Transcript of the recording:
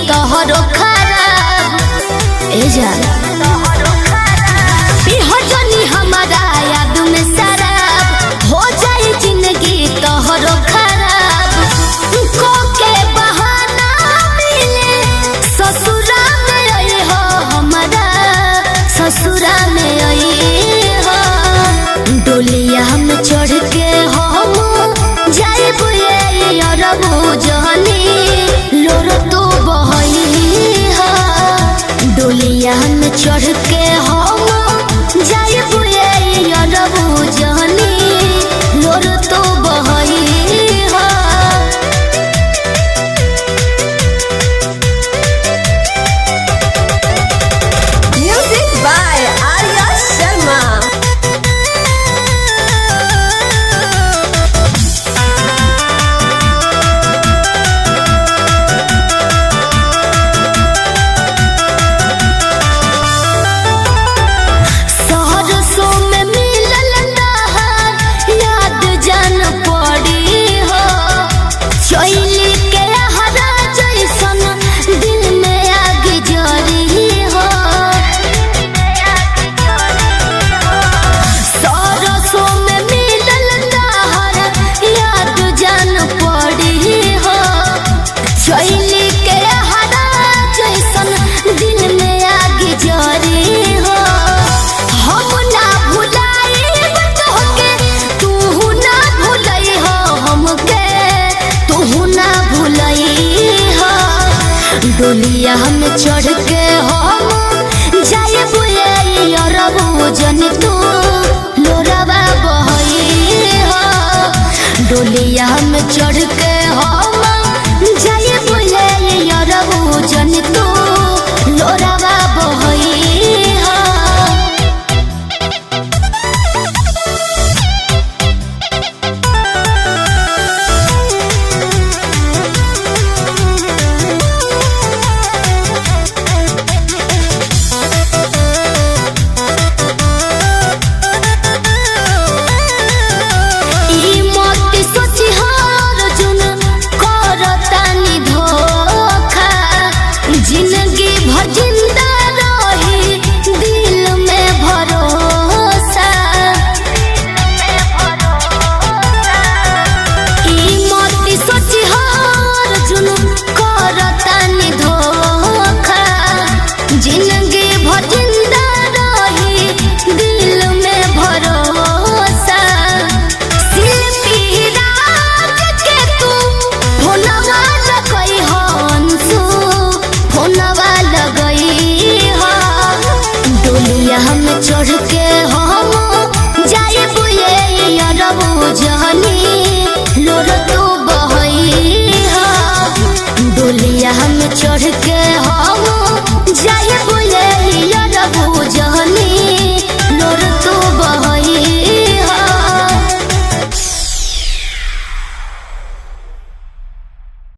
तोहरो खराब बिहजनी हमारा याद में शराब हो जाए जिंदगी तोहरो खराब को के बहाना मिले ससुरा में आई हो हमारा ससुरा में आई हो डोलिया में चढ़ के हम जाए बुए अरबू जहनी लोर तो डोलिया में चढ़ के हम जाए बुए अरबू जहनी लोर तो बहई म्यूजिक बाय आर्या शर्मा। डोलिया में चढ़ के हम जाए बुए अरबू जन तू लोरावा बहई हो डोलिया में चढ़ के हम जाए बुए अरबू जन तू लोरावा बहई हो में चढ़ के हम जाए बुए अरबू जहनी लोर तो बहई हो डोलिया में चढ़ के